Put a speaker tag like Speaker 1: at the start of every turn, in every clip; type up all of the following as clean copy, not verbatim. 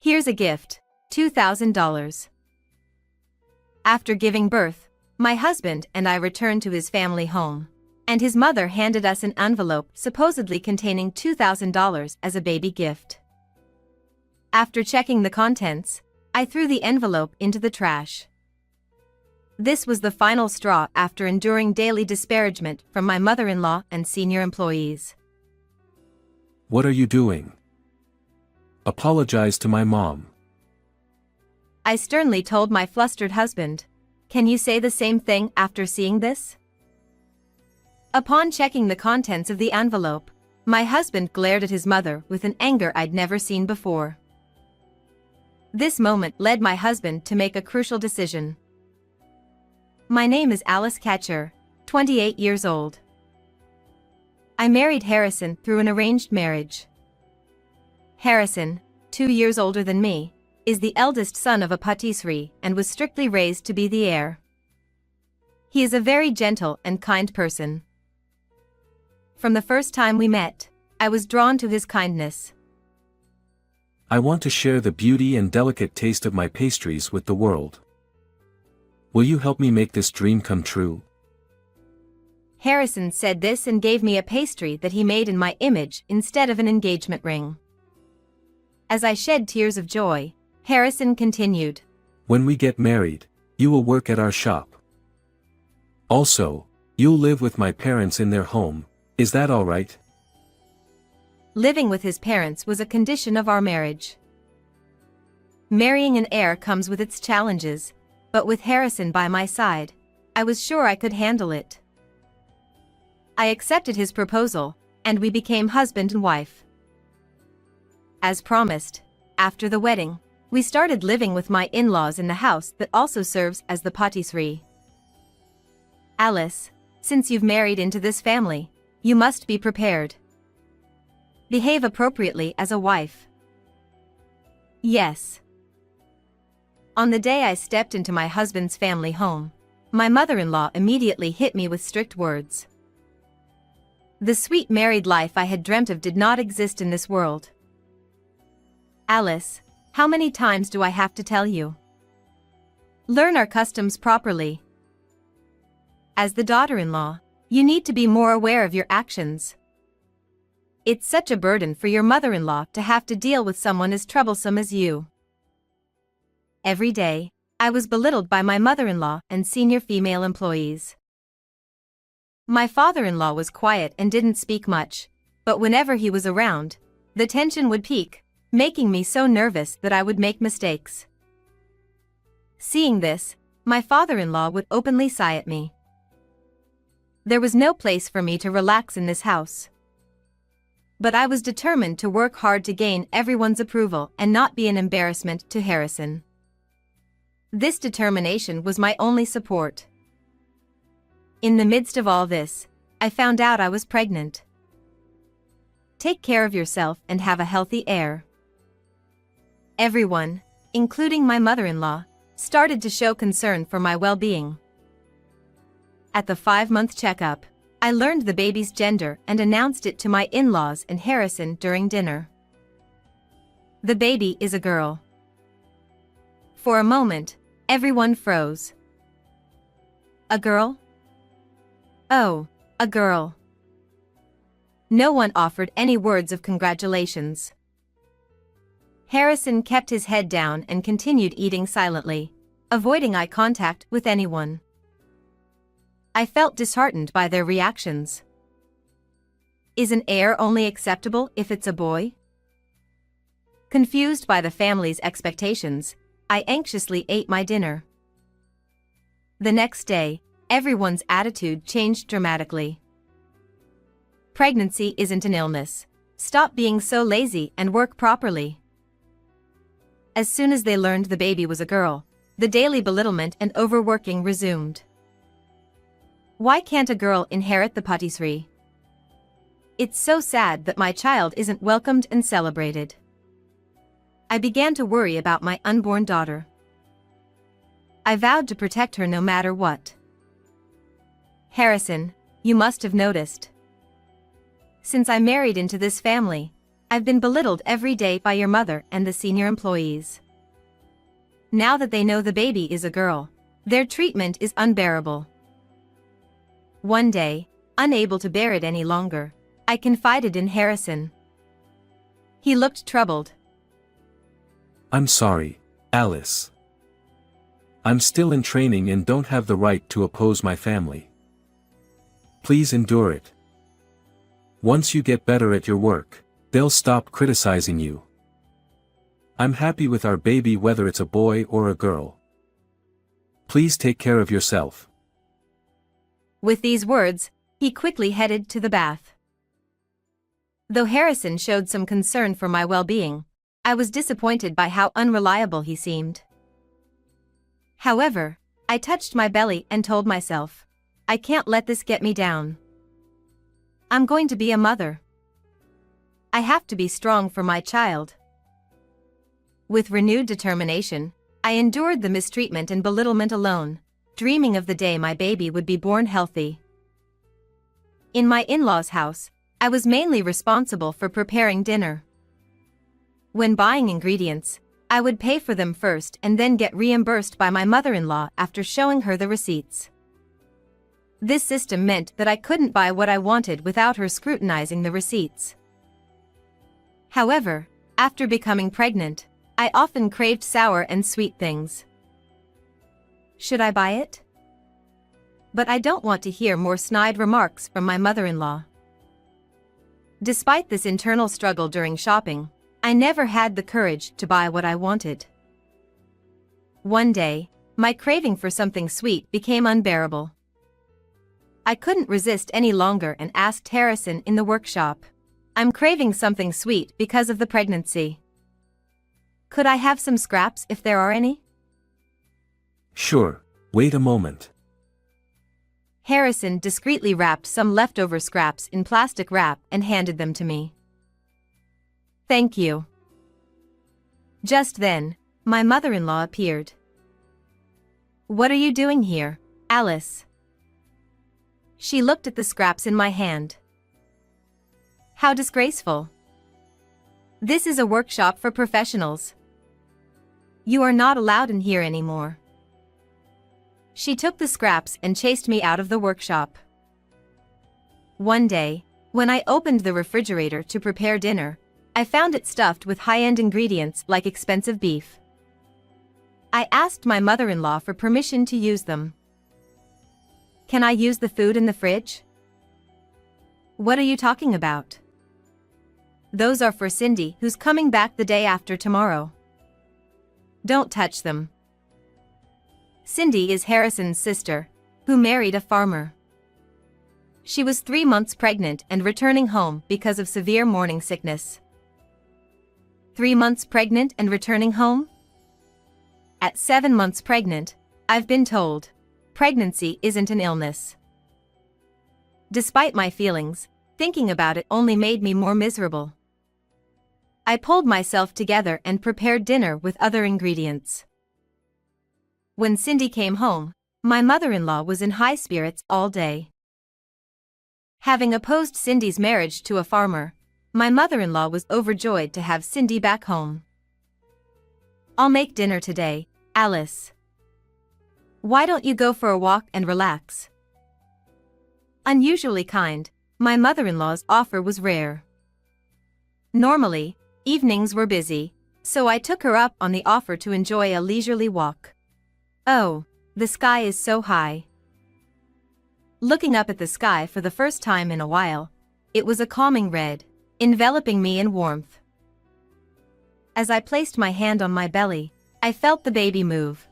Speaker 1: Here's a gift, $2,000. After giving birth, my husband and I returned to his family home, and his mother handed us an envelope supposedly containing $2,000 as a baby gift. After checking the contents, I threw the envelope into the trash. This was the final straw after enduring daily disparagement from my mother-in-law and senior employees.
Speaker 2: What are you doing? Apologize to my mom.
Speaker 1: I sternly told my flustered husband. Can you say the same thing after seeing this? Upon checking the contents of the envelope, my husband glared at his mother with an anger I'd never seen before. This moment led my husband to make a crucial decision. My name is Alice Catcher, 28 years old. I married Harrison through an arranged marriage. Harrison, 2 years older than me, is the eldest son of a patisserie and was strictly raised to be the heir. He is a very gentle and kind person. From the first time we met, I was drawn to his kindness.
Speaker 2: I want to share the beauty and delicate taste of my pastries with the world. Will you help me make this dream come true?
Speaker 1: Harrison said this and gave me a pastry that he made in my image instead of an engagement ring. As I shed tears of joy, Harrison continued.
Speaker 2: When we get married, you will work at our shop. Also, you'll live with my parents in their home, is that all right?
Speaker 1: Living with his parents was a condition of our marriage. Marrying an heir comes with its challenges, but with Harrison by my side, I was sure I could handle it. I accepted his proposal, and we became husband and wife. As promised, after the wedding, we started living with my in-laws in the house that also serves as the patisserie. Alice, since you've married into this family, you must be prepared. Behave appropriately as a wife. Yes. On the day I stepped into my husband's family home, my mother-in-law immediately hit me with strict words. The sweet married life I had dreamt of did not exist in this world. Alice, how many times do I have to tell you? Learn our customs properly. As the daughter-in-law, you need to be more aware of your actions. It's such a burden for your mother-in-law to have to deal with someone as troublesome as you. Every day, I was belittled by my mother-in-law and senior female employees. My father-in-law was quiet and didn't speak much, but whenever he was around, the tension would peak, making me so nervous that I would make mistakes. Seeing this, my father-in-law would openly sigh at me. There was no place for me to relax in this house. But I was determined to work hard to gain everyone's approval and not be an embarrassment to Harrison. This determination was my only support. In the midst of all this, I found out I was pregnant. Take care of yourself and have a healthy heir. Everyone, including my mother-in-law, started to show concern for my well-being. At the 5-month checkup, I learned the baby's gender and announced it to my in-laws and Harrison during dinner. The baby is a girl. For a moment, everyone froze. A girl? Oh, a girl. No one offered any words of congratulations. Harrison kept his head down and continued eating silently, avoiding eye contact with anyone. I felt disheartened by their reactions. Is an heir only acceptable if it's a boy? Confused by the family's expectations, I anxiously ate my dinner. The next day, everyone's attitude changed dramatically. Pregnancy isn't an illness. Stop being so lazy and work properly. As soon as they learned the baby was a girl, the daily belittlement and overworking resumed. Why can't a girl inherit the patisserie? It's so sad that my child isn't welcomed and celebrated. I began to worry about my unborn daughter. I vowed to protect her no matter what. Harrison, you must have noticed. Since I married into this family, I've been belittled every day by your mother and the senior employees. Now that they know the baby is a girl, their treatment is unbearable. One day, unable to bear it any longer, I confided in Harrison. He looked troubled.
Speaker 2: I'm sorry, Alice. I'm still in training and don't have the right to oppose my family. Please endure it. Once you get better at your work, they'll stop criticizing you. I'm happy with our baby whether it's a boy or a girl. Please take care of yourself.
Speaker 1: With these words, he quickly headed to the bath. Though Harrison showed some concern for my well-being, I was disappointed by how unreliable he seemed. However, I touched my belly and told myself, I can't let this get me down. I'm going to be a mother. I have to be strong for my child. With renewed determination, I endured the mistreatment and belittlement alone, dreaming of the day my baby would be born healthy. In my in-laws' house, I was mainly responsible for preparing dinner. When buying ingredients, I would pay for them first and then get reimbursed by my mother-in-law after showing her the receipts. This system meant that I couldn't buy what I wanted without her scrutinizing the receipts. However, after becoming pregnant, I often craved sour and sweet things. Should I buy it? But I don't want to hear more snide remarks from my mother-in-law. Despite this internal struggle during shopping, I never had the courage to buy what I wanted. One day, my craving for something sweet became unbearable. I couldn't resist any longer and asked Harrison in the workshop, I'm craving something sweet because of the pregnancy. Could I have some scraps if there are any?
Speaker 2: Sure, wait a moment.
Speaker 1: Harrison discreetly wrapped some leftover scraps in plastic wrap and handed them to me. Thank you. Just then, my mother-in-law appeared. What are you doing here, Alice? She looked at the scraps in my hand. How disgraceful. This is a workshop for professionals. You are not allowed in here anymore. She took the scraps and chased me out of the workshop. One day, when I opened the refrigerator to prepare dinner, I found it stuffed with high-end ingredients like expensive beef. I asked my mother-in-law for permission to use them. Can I use the food in the fridge? What are you talking about? Those are for Cindy, who's coming back the day after tomorrow. Don't touch them. Cindy is Harrison's sister, who married a farmer. She was 3 months pregnant and returning home because of severe morning sickness. 3 months pregnant and returning home? At 7 months pregnant, I've been told, pregnancy isn't an illness. Despite my feelings, thinking about it only made me more miserable. I pulled myself together and prepared dinner with other ingredients. When Cindy came home, my mother-in-law was in high spirits all day. Having opposed Cindy's marriage to a farmer, my mother-in-law was overjoyed to have Cindy back home. I'll make dinner today, Alice. Why don't you go for a walk and relax? Unusually kind, my mother-in-law's offer was rare. Normally, evenings were busy, so I took her up on the offer to enjoy a leisurely walk. Oh, the sky is so high. Looking up at the sky for the first time in a while, it was a calming red, enveloping me in warmth. As I placed my hand on my belly, I felt the baby move.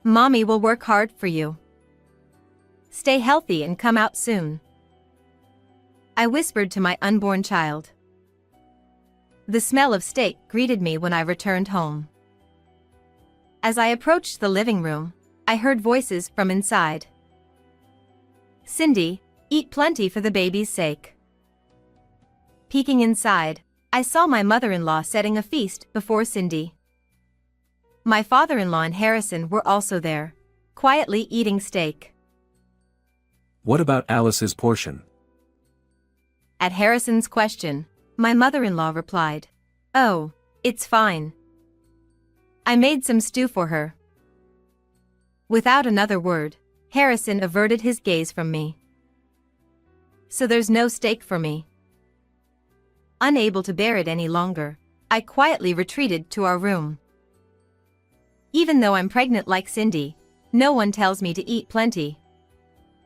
Speaker 1: Mommy will work hard for you. Stay healthy and come out soon. I whispered to my unborn child. The smell of steak greeted me when I returned home. As I approached the living room, I heard voices from inside. Cindy, eat plenty for the baby's sake. Peeking inside, I saw my mother-in-law setting a feast before Cindy. My father-in-law and Harrison were also there, quietly eating steak.
Speaker 2: What about Alice's portion?
Speaker 1: At Harrison's question, My mother-in-law replied. Oh, it's fine. I made some stew for her. Without another word, Harrison averted his gaze from me. So there's no steak for me. Unable to bear it any longer, I quietly retreated to our room. Even though I'm pregnant like Cindy, no one tells me to eat plenty.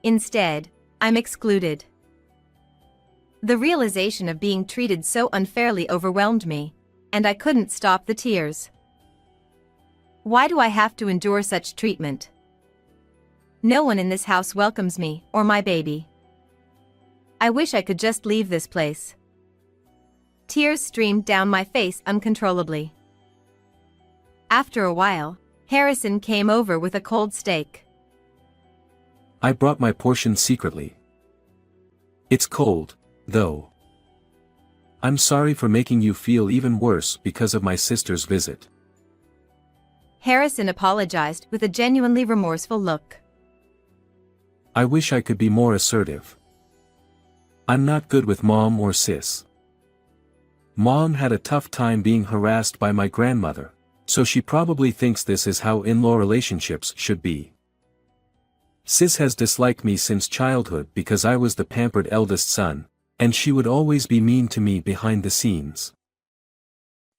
Speaker 1: Instead, I'm excluded. The realization of being treated so unfairly overwhelmed me, and I couldn't stop the tears. Why do I have to endure such treatment? No one in this house welcomes me or my baby. I wish I could just leave this place. Tears streamed down my face uncontrollably. After a while, Harrison came over with a cold steak.
Speaker 2: I brought my portion secretly. It's cold, though. I'm sorry for making you feel even worse because of my sister's visit.
Speaker 1: Harrison apologized with a genuinely remorseful look.
Speaker 2: I wish I could be more assertive. I'm not good with mom or sis. Mom had a tough time being harassed by my grandmother, so she probably thinks this is how in-law relationships should be. Sis has disliked me since childhood because I was the pampered eldest son, and she would always be mean to me behind the scenes.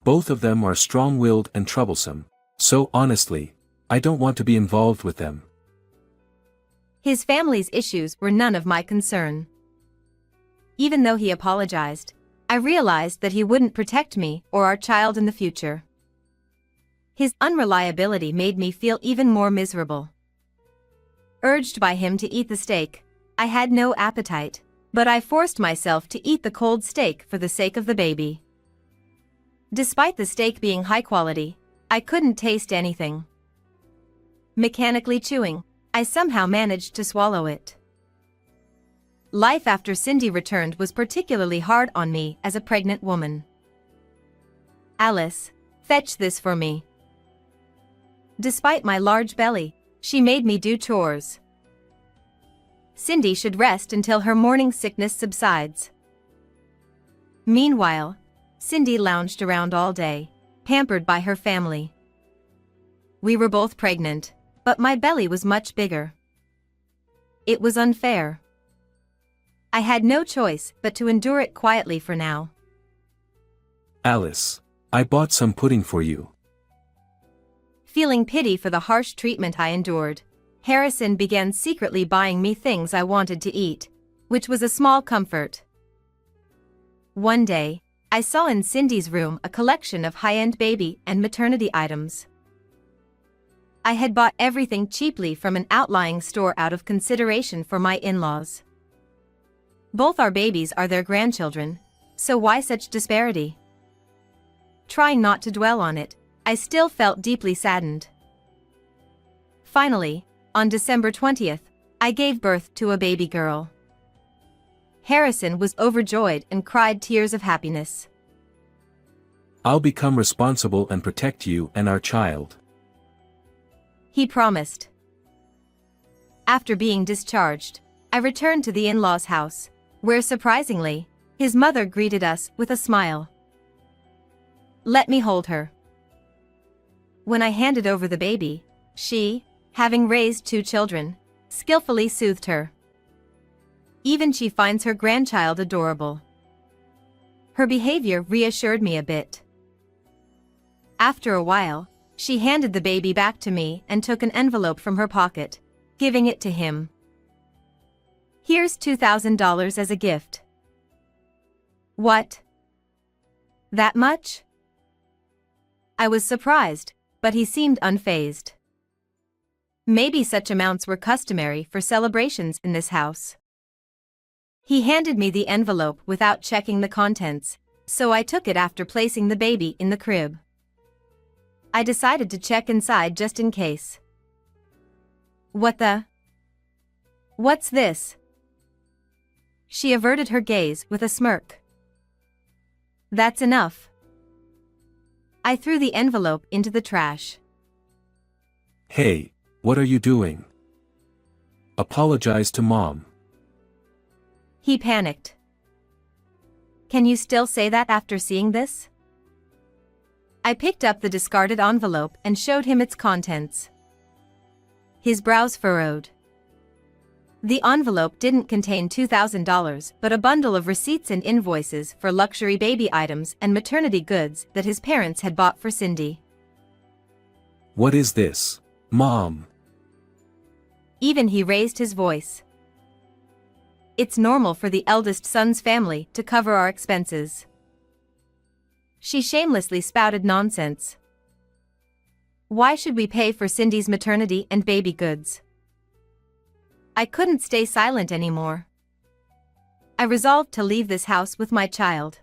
Speaker 2: Both of them are strong-willed and troublesome, so honestly, I don't want to be involved with them.
Speaker 1: His family's issues were none of my concern. Even though he apologized, I realized that he wouldn't protect me or our child in the future. His unreliability made me feel even more miserable. Urged by him to eat the steak, I had no appetite, but I forced myself to eat the cold steak for the sake of the baby. Despite the steak being high quality, I couldn't taste anything. Mechanically chewing, I somehow managed to swallow it. Life after Cindy returned was particularly hard on me as a pregnant woman. Alice, fetch this for me. Despite my large belly, she made me do chores. Cindy should rest until her morning sickness subsides. Meanwhile, Cindy lounged around all day, pampered by her family. We were both pregnant, but my belly was much bigger. It was unfair. I had no choice but to endure it quietly for now.
Speaker 2: Alice, I bought some pudding for you.
Speaker 1: Feeling pity for the harsh treatment I endured, Harrison began secretly buying me things I wanted to eat, which was a small comfort. One day, I saw in Cindy's room a collection of high-end baby and maternity items. I had bought everything cheaply from an outlying store out of consideration for my in-laws. Both our babies are their grandchildren, so why such disparity? Trying not to dwell on it, I still felt deeply saddened. Finally, on December 20th, I gave birth to a baby girl. Harrison was overjoyed and cried tears of happiness.
Speaker 2: I'll become responsible and protect you and our child.
Speaker 1: He promised. After being discharged, I returned to the in-laws' house, where surprisingly, his mother greeted us with a smile. Let me hold her. When I handed over the baby, she, having raised 2 children, skillfully soothed her. Even she finds her grandchild adorable. Her behavior reassured me a bit. After a while, she handed the baby back to me and took an envelope from her pocket, giving it to him. Here's $2,000 as a gift. What? That much? I was surprised, but he seemed unfazed. Maybe such amounts were customary for celebrations in this house. He handed me the envelope without checking the contents, so I took it after placing the baby in the crib. I decided to check inside just in case. What's this? She averted her gaze with a smirk. That's enough. I threw the envelope into the trash.
Speaker 2: Hey, what are you doing? Apologize to Mom.
Speaker 1: He panicked. Can you still say that after seeing this? I picked up the discarded envelope and showed him its contents. His brows furrowed. The envelope didn't contain $2,000 but a bundle of receipts and invoices for luxury baby items and maternity goods that his parents had bought for Cindy.
Speaker 2: What is this, Mom?
Speaker 1: Even he raised his voice. It's normal for the eldest son's family to cover our expenses. She shamelessly spouted nonsense. Why should we pay for Cindy's maternity and baby goods? I couldn't stay silent anymore. I resolved to leave this house with my child.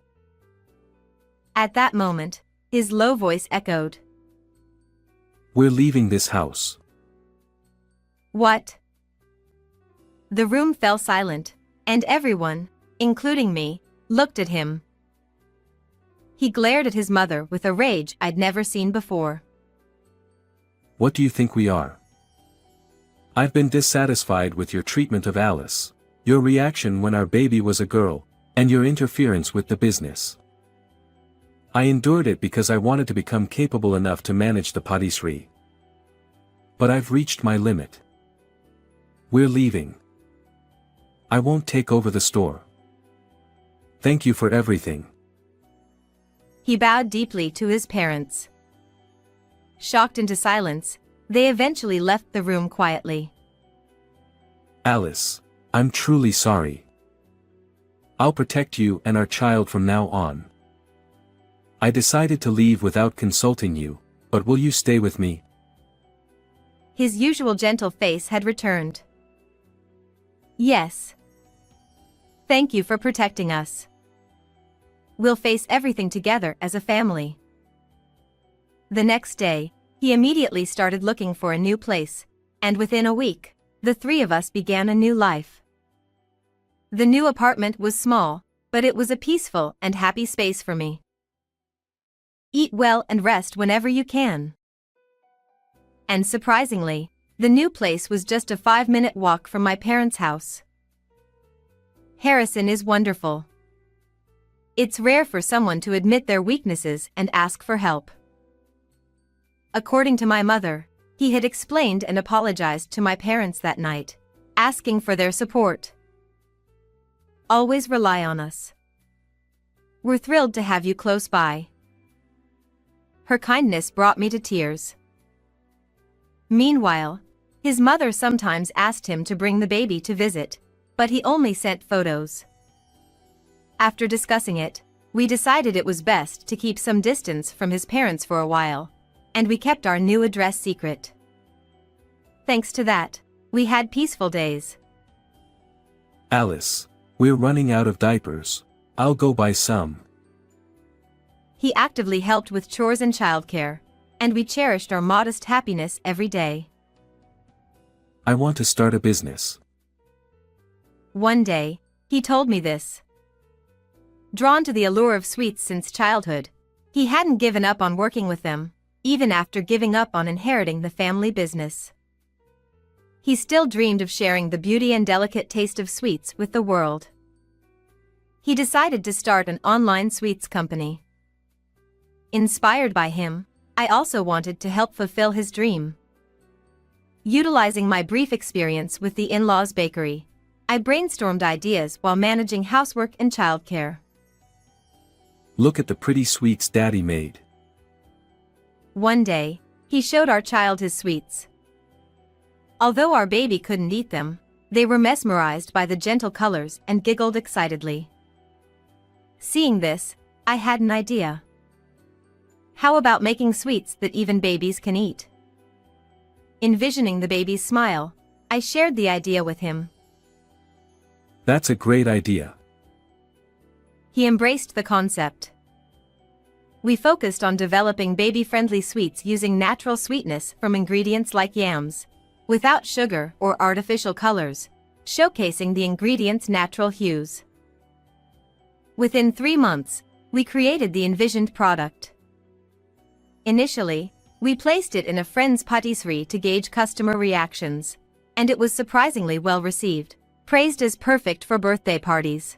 Speaker 1: At that moment, his low voice echoed.
Speaker 2: We're leaving this house.
Speaker 1: What? The room fell silent, and everyone, including me, looked at him. He glared at his mother with a rage I'd never seen before.
Speaker 2: What do you think we are? I've been dissatisfied with your treatment of Alice, your reaction when our baby was a girl, and your interference with the business. I endured it because I wanted to become capable enough to manage the patisserie. But I've reached my limit. We're leaving. I won't take over the store. Thank you for everything.
Speaker 1: He bowed deeply to his parents. Shocked into silence, they eventually left the room quietly.
Speaker 2: Alice, I'm truly sorry. I'll protect you and our child from now on. I decided to leave without consulting you, but will you stay with me?
Speaker 1: His usual gentle face had returned. Yes. Thank you for protecting us. We'll face everything together as a family. The next day, he immediately started looking for a new place, and within a week, the three of us began a new life. The new apartment was small, but it was a peaceful and happy space for me. Eat well and rest whenever you can. And surprisingly, the new place was just a 5-minute walk from my parents' house. Harrison is wonderful. It's rare for someone to admit their weaknesses and ask for help. According to my mother, he had explained and apologized to my parents that night, asking for their support. Always rely on us. We're thrilled to have you close by. Her kindness brought me to tears. Meanwhile, his mother sometimes asked him to bring the baby to visit, but he only sent photos. After discussing it, we decided it was best to keep some distance from his parents for a while, and we kept our new address secret. Thanks to that, we had peaceful days.
Speaker 2: Alice, we're running out of diapers. I'll go buy some.
Speaker 1: He actively helped with chores and childcare, and we cherished our modest happiness every day.
Speaker 2: I want to start a business.
Speaker 1: One day, he told me this. Drawn to the allure of sweets since childhood, he hadn't given up on working with them, even after giving up on inheriting the family business. He still dreamed of sharing the beauty and delicate taste of sweets with the world. He decided to start an online sweets company. Inspired by him, I also wanted to help fulfill his dream. Utilizing my brief experience with the in-laws bakery, I brainstormed ideas while managing housework and childcare.
Speaker 2: Look at the pretty sweets Daddy made.
Speaker 1: One day, he showed our child his sweets. Although our baby couldn't eat them, they were mesmerized by the gentle colors and giggled excitedly. Seeing this, I had an idea. How about making sweets that even babies can eat? Envisioning the baby's smile, I shared the idea with him.
Speaker 2: That's a great idea.
Speaker 1: He embraced the concept. We focused on developing baby-friendly sweets using natural sweetness from ingredients like yams, without sugar or artificial colors, showcasing the ingredients' natural hues. Within 3 months, we created the envisioned product. Initially, we placed it in a friend's patisserie to gauge customer reactions, and it was surprisingly well received, praised as perfect for birthday parties.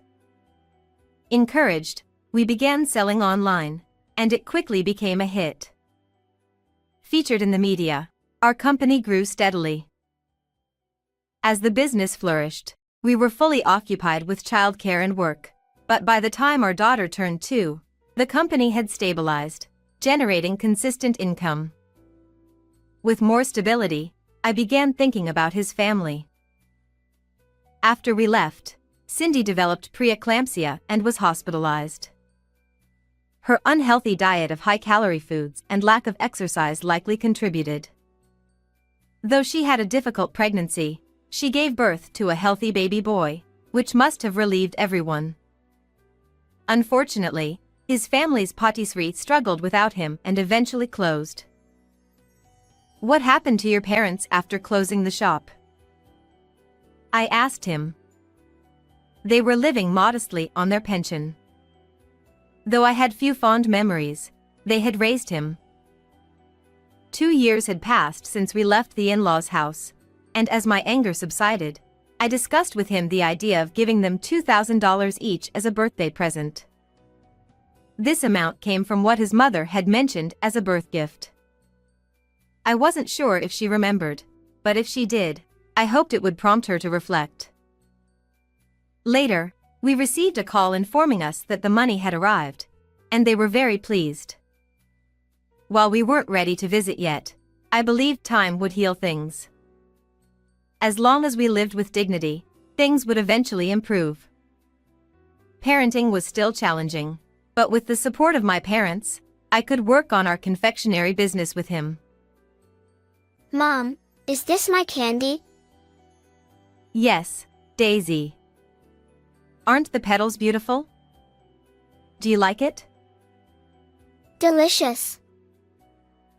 Speaker 1: Encouraged, we began selling online, and it quickly became a hit. Featured in the media, our company grew steadily. As the business flourished, we were fully occupied with childcare and work, but by the time our daughter turned 2, the company had stabilized, generating consistent income. With more stability, I began thinking about his family. After we left, Cindy developed preeclampsia and was hospitalized. Her unhealthy diet of high-calorie foods and lack of exercise likely contributed. Though she had a difficult pregnancy, she gave birth to a healthy baby boy, which must have relieved everyone. Unfortunately, his family's patisserie struggled without him and eventually closed. What happened to your parents after closing the shop? I asked him. They were living modestly on their pension. Though I had few fond memories, they had raised him. 2 years had passed since we left the in-laws' house, and as my anger subsided, I discussed with him the idea of giving them $2,000 each as a birthday present. This amount came from what his mother had mentioned as a birth gift. I wasn't sure if she remembered, but if she did, I hoped it would prompt her to reflect. Later, we received a call informing us that the money had arrived, and they were very pleased. While we weren't ready to visit yet, I believed time would heal things. As long as we lived with dignity, things would eventually improve. Parenting was still challenging, but with the support of my parents, I could work on our confectionery business with him.
Speaker 3: Mom, is this my candy?
Speaker 1: Yes, Daisy. Aren't the petals beautiful? Do you like it?
Speaker 3: Delicious.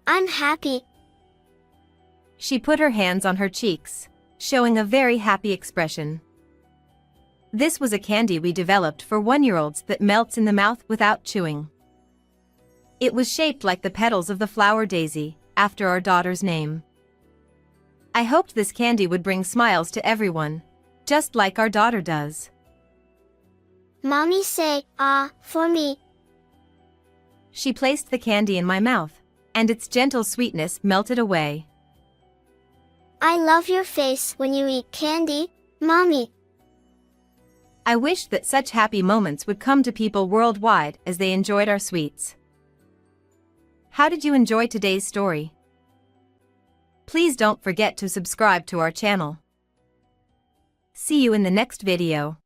Speaker 3: I'm happy.
Speaker 1: She put her hands on her cheeks, showing a very happy expression. This was a candy we developed for 1-year-olds that melts in the mouth without chewing. It was shaped like the petals of the flower daisy, after our daughter's name. I hoped this candy would bring smiles to everyone, just like our daughter does.
Speaker 3: Mommy say, "Ah," for me.
Speaker 1: She placed the candy in my mouth, and its gentle sweetness melted away.
Speaker 3: I love your face when you eat candy, Mommy.
Speaker 1: I wished that such happy moments would come to people worldwide as they enjoyed our sweets. How did you enjoy today's story? Please don't forget to subscribe to our channel. See you in the next video.